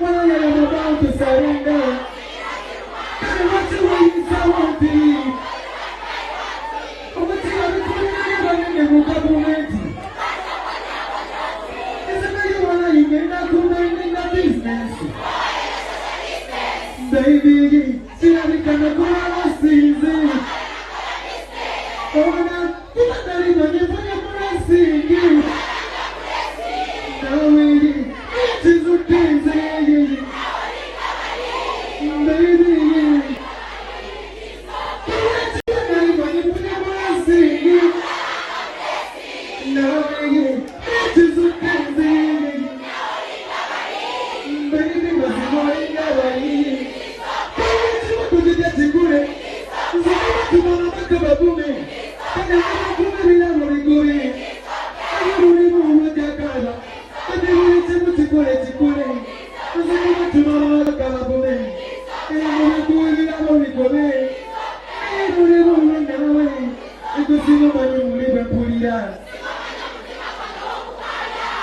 When I am about to surrender, I want to wait so I won't believe. I want to have a good moment. It's a very one you may not come in the business. Baby, see how we can go out of season. Oh, now, you are not even if I am going to see you. Now, baby, it is okay, baby. Tomorrow.